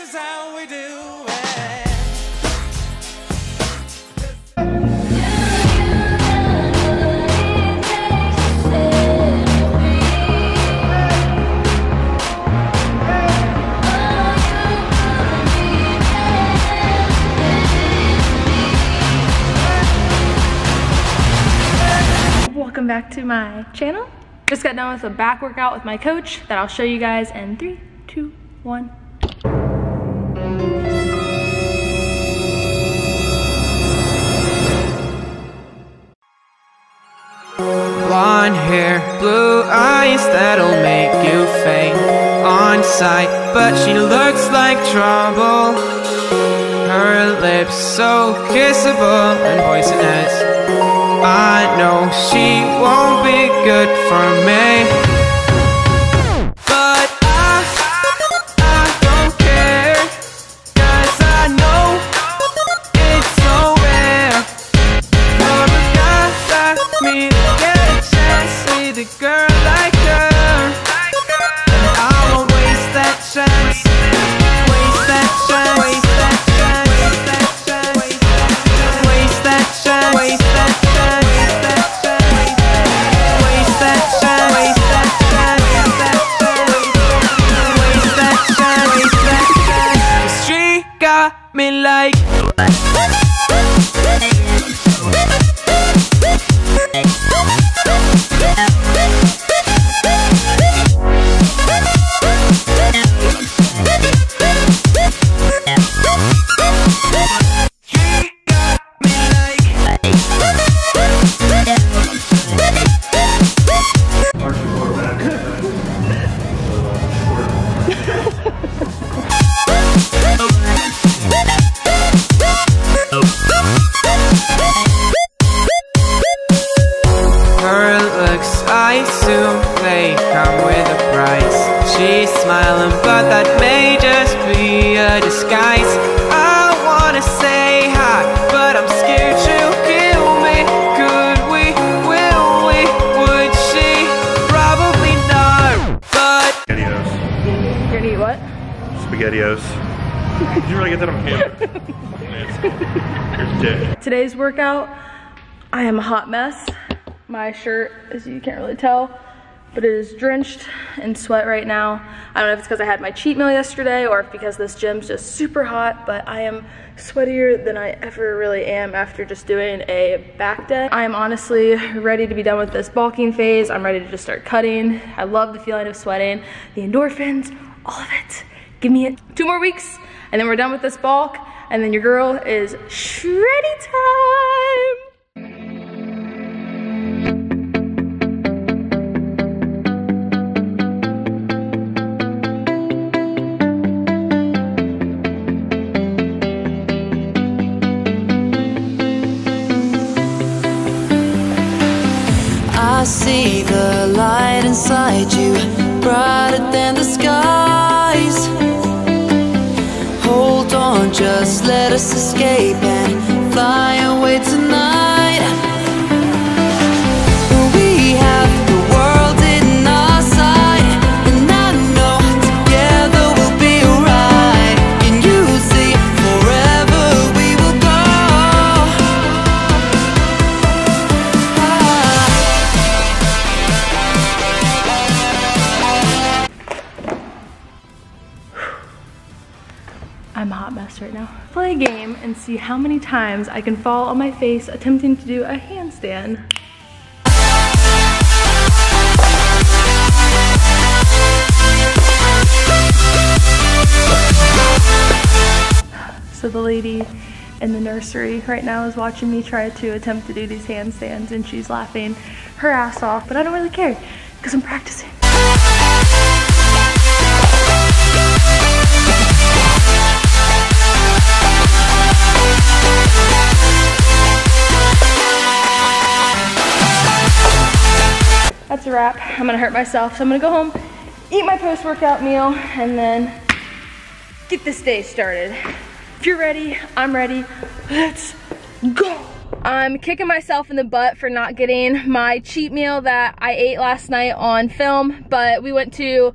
this is how we do it. Welcome back to my channel. Just got done with a back workout with my coach that I'll show you guys in 3, 2, 1. Blonde hair, blue eyes, that'll make you faint on sight. But she looks like trouble. Her lips so kissable and poisonous. I know she won't be good for me, but I don't care, 'cause I know it's so rare for a guy like me to get a chance with a girl like her. And I won't waste that chance, waste that chance, waste that chance, waste that chance, waste that chance, waste that chance. Me like I assume they come with a price. She's smiling, but that may just be a disguise. I wanna say hi, but I'm scared she'll kill me. Could we, will we, would she? Probably not, but SpaghettiOs. You're gonna eat what? SpaghettiOs. Did you really get that on camera? Here's dick. Today's workout, I am a hot mess. My shirt, as you can't really tell, but it is drenched in sweat right now. I don't know if it's because I had my cheat meal yesterday or if because this gym's just super hot, but I am sweatier than I ever really am after just doing a back day. I am honestly ready to be done with this bulking phase. I'm ready to just start cutting. I love the feeling of sweating, the endorphins, all of it. Give me it. 2 more weeks, and then we're done with this bulk, and then your girl is shreddy time. I see the light inside you, brighter than the skies. Hold on, just let us escape and fly away tonight. We have the world in our sight, and I know together we'll be alright. Can you see forever we will go? I'm a hot mess right now. Play a game and see how many times I can fall on my face attempting to do a handstand. So the lady in the nursery right now is watching me try to attempt to do these handstands, and she's laughing her ass off, but I don't really care because I'm practicing. That's a wrap. I'm gonna hurt myself, so I'm gonna go home, eat my post-workout meal, and then get this day started. If you're ready, I'm ready. Let's go. I'm kicking myself in the butt for not getting my cheat meal that I ate last night on film, but we went to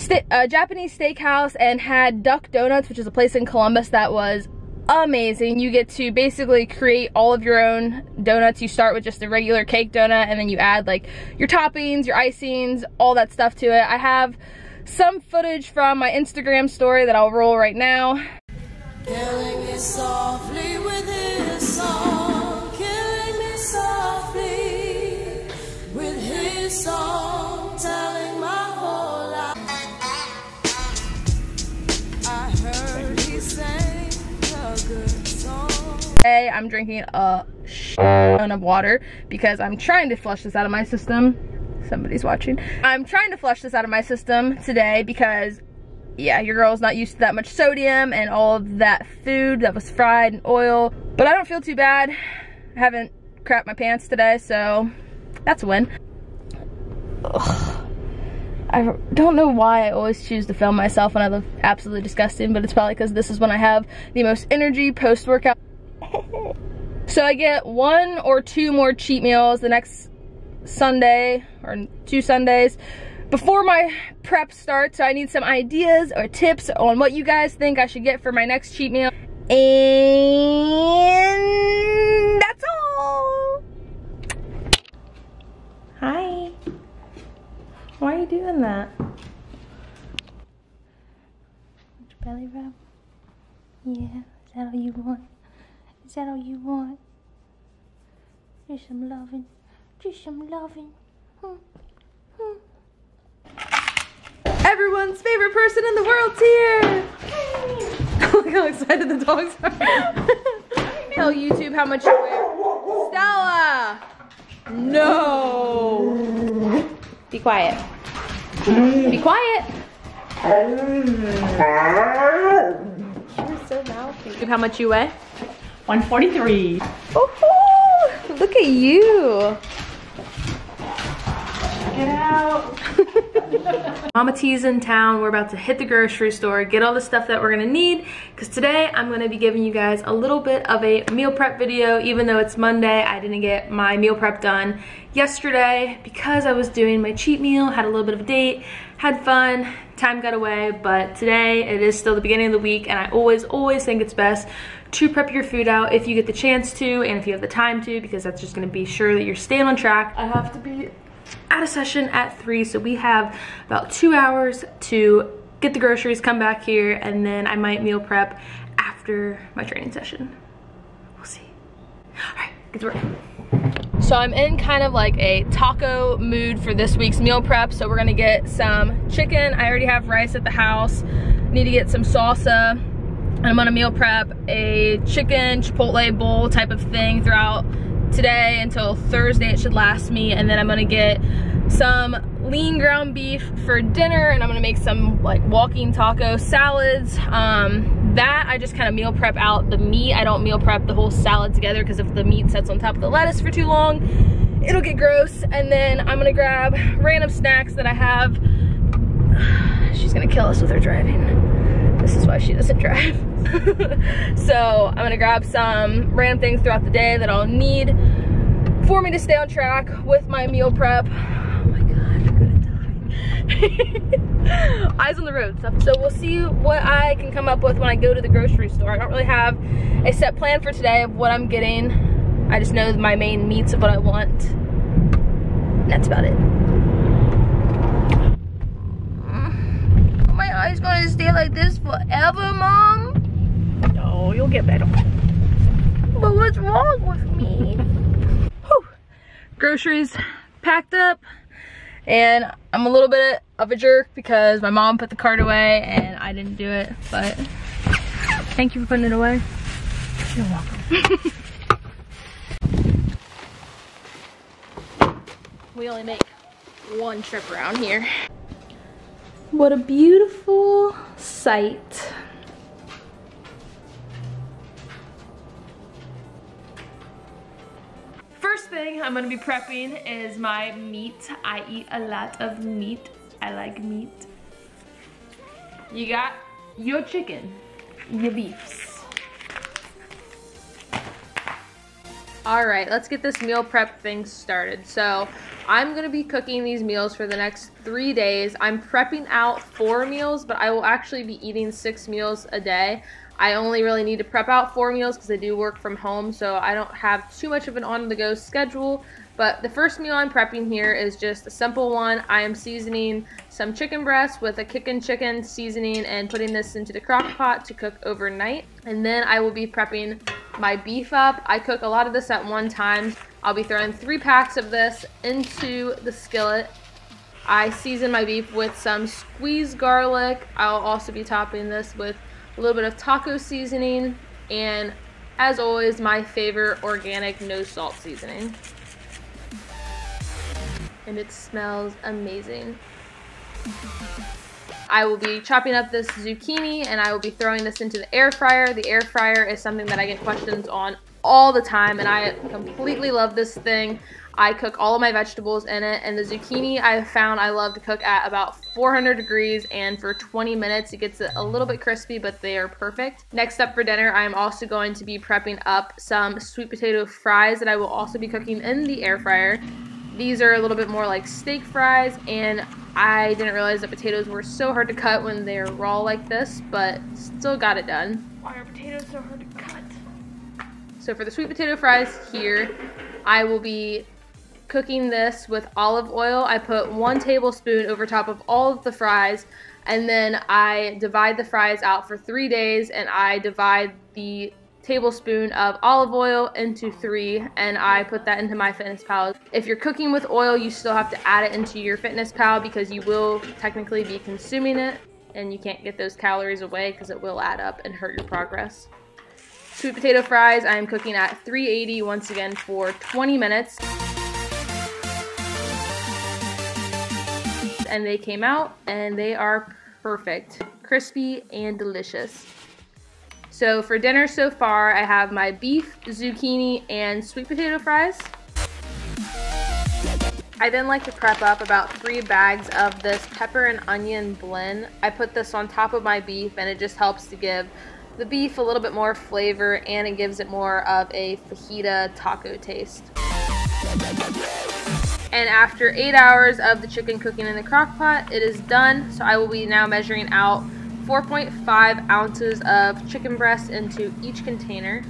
Japanese steakhouse and had Duck Donuts, which is a place in Columbus that was amazing. You get to basically create all of your own donuts. You start with just a regular cake donut and then you add like your toppings, your icings, all that stuff to it. I have some footage from my Instagram story that I'll roll right now. Killing me softly with his song, killing me softly with his song, telling my whole life. I heard he sang a good song. Today I'm drinking a ton of water because I'm trying to flush this out of my system. Somebody's watching. I'm trying to flush this out of my system today because, yeah, your girl's not used to that much sodium and all of that food that was fried and oil. But I don't feel too bad. I haven't crapped my pants today, so that's a win. Ugh. I don't know why I always choose to film myself when I look absolutely disgusting, but it's probably because this is when I have the most energy post-workout. So I get 1 or 2 more cheat meals the next Sunday, or 2 Sundays, before my prep starts. So I need some ideas or tips on what you guys think I should get for my next cheat meal. And that's all. Hi. Why are you doing that? Belly rub? Yeah, is that all you want? Is that all you want? Just some loving. Just some loving. Everyone's favorite person in the world's here. Look how excited the dogs are. Tell YouTube how much you weigh. Stella! No! Be quiet. Be quiet. You're so mouthy. How much you weigh? 143. Oh, look at you. Get out. Mama T's in town. We're about to hit the grocery store, get all the stuff that we're gonna need, because today I'm gonna be giving you guys a little bit of a meal prep video. Even though it's Monday, I didn't get my meal prep done yesterday because I was doing my cheat meal, had a little bit of a date, had fun, time got away, but today it is still the beginning of the week, and I always think it's best to prep your food out if you get the chance to and if you have the time to, because that's just gonna be sure that you're staying on track. I have to be at a session at 3, so we have about 2 hours to get the groceries, come back here, and then I might meal prep after my training session. We'll see. All right, get to work. So I'm in kind of like a taco mood for this week's meal prep, so we're gonna get some chicken. I already have rice at the house. Need to get some salsa. And I'm gonna meal prep a chicken chipotle bowl type of thing throughout today until Thursday. It should last me. And then I'm gonna get some lean ground beef for dinner, and I'm gonna make some like walking taco salads. That I just kind of meal prep out the meat. I don't meal prep the whole salad together, because if the meat sits on top of the lettuce for too long, it'll get gross. And then I'm gonna grab random snacks that I have. She's gonna kill us with her driving. This is why she doesn't drive. So I'm gonna grab some random things throughout the day that I'll need for me to stay on track with my meal prep. Oh my God, I'm gonna die. Eyes on the road stuff. So we'll see what I can come up with when I go to the grocery store. I don't really have a set plan for today of what I'm getting. I just know my main meats of what I want. And that's about it. My eyes gonna stay like this forever, Mom? No, you'll get better. But what's wrong with me? Whew. Groceries packed up, and I'm a little bit of a jerk because my mom put the cart away and I didn't do it, but thank you for putting it away. You're welcome. We only make one trip around here. What a beautiful sight. First thing I'm gonna be prepping is my meat. I eat a lot of meat. I like meat. You got your chicken, your beefs. All right, let's get this meal prep thing started. So I'm gonna be cooking these meals for the next 3 days. I'm prepping out 4 meals, but I will actually be eating 6 meals a day. I only really need to prep out 4 meals because I do work from home, so I don't have too much of an on-the-go schedule. But the first meal I'm prepping here is just a simple one. I am seasoning some chicken breast with a kickin' chicken seasoning and putting this into the crock pot to cook overnight. And then I will be prepping my beef up. I cook a lot of this at one time. I'll be throwing 3 packs of this into the skillet. I season my beef with some squeezed garlic. I'll also be topping this with a little bit of taco seasoning, and as always, my favorite organic no salt seasoning. And it smells amazing. I will be chopping up this zucchini and I will be throwing this into the air fryer. The air fryer is something that I get questions on all the time, and I completely love this thing. I cook all of my vegetables in it, and the zucchini I have found I love to cook at about 400 degrees, and for 20 minutes it gets it a little bit crispy, but they are perfect. Next up for dinner, I am also going to be prepping up some sweet potato fries that I will also be cooking in the air fryer. These are a little bit more like steak fries, and I didn't realize that potatoes were so hard to cut when they're raw like this, but still got it done. Why are potatoes so hard to cut? So for the sweet potato fries here, I will be cooking this with olive oil. I put 1 tablespoon over top of all of the fries, and then I divide the fries out for 3 days, and I divide the tablespoon of olive oil into 3, and I put that into my Fitness If you're cooking with oil, you still have to add it into your Fitness because you will technically be consuming it, and you can't get those calories away because it will add up and hurt your progress. Sweet potato fries, I am cooking at 380 once again for 20 minutes. And they came out and they are perfect, crispy and delicious. So for dinner so far, I have my beef, zucchini, and sweet potato fries. I then like to prep up about 3 bags of this pepper and onion blend. I put this on top of my beef, and it just helps to give the beef a little bit more flavor, and it gives it more of a fajita taco taste. And after 8 hours of the chicken cooking in the crock pot, it is done. So I will be now measuring out 4.5 ounces of chicken breast into each container.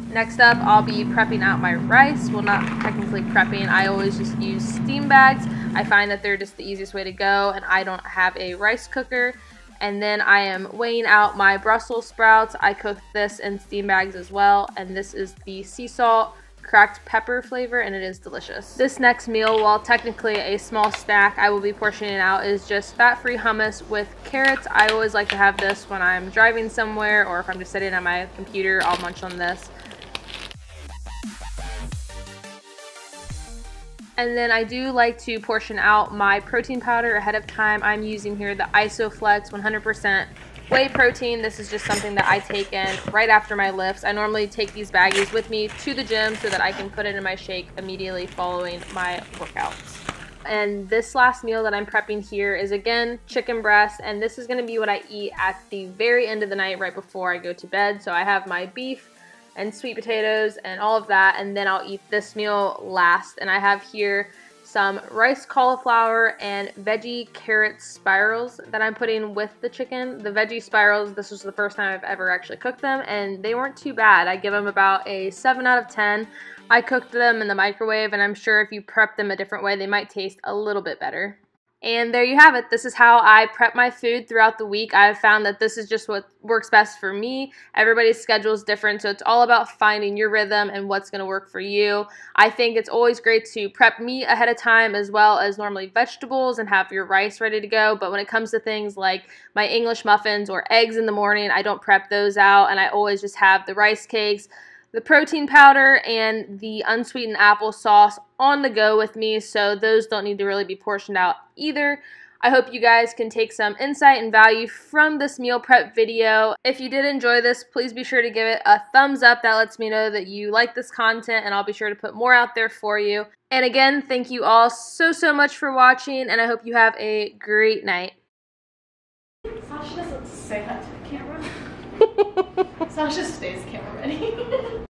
Next up, I'll be prepping out my rice. Well, not technically prepping. I always just use steam bags. I find that they're just the easiest way to go, and I don't have a rice cooker. And then I am weighing out my Brussels sprouts. I cooked this in steam bags as well, and this is the sea salt cracked pepper flavor, and it is delicious. This next meal, while technically a small snack, I will be portioning out, is just fat-free hummus with carrots. I always like to have this when I'm driving somewhere, or if I'm just sitting at my computer, I'll munch on this. And then I do like to portion out my protein powder ahead of time. I'm using here the Isoflex 100% whey protein. This is just something that I take in right after my lifts. I normally take these baggies with me to the gym so that I can put it in my shake immediately following my workouts. And this last meal that I'm prepping here is again chicken breast, and this is going to be what I eat at the very end of the night right before I go to bed. So I have my beef and sweet potatoes and all of that, and then I'll eat this meal last. And I have here some rice cauliflower and veggie carrot spirals that I'm putting with the chicken. The veggie spirals, this was the first time I've ever actually cooked them, and they weren't too bad. I give them about a 7 out of 10. I cooked them in the microwave, and I'm sure if you prep them a different way, they might taste a little bit better. And there you have it. This is how I prep my food throughout the week. I've found that this is just what works best for me. Everybody's schedule is different, so it's all about finding your rhythm and what's going to work for you. I think it's always great to prep meat ahead of time as well as normally vegetables and have your rice ready to go. But when it comes to things like my English muffins or eggs in the morning, I don't prep those out, and I always just have the rice cakes, the protein powder, and the unsweetened applesauce on the go with me, so those don't need to really be portioned out either. I hope you guys can take some insight and value from this meal prep video. If you did enjoy this, please be sure to give it a thumbs up. That lets me know that you like this content, and I'll be sure to put more out there for you. And again, thank you all so much for watching, and I hope you have a great night. Sasha doesn't say that to the camera. Sasha stays camera ready.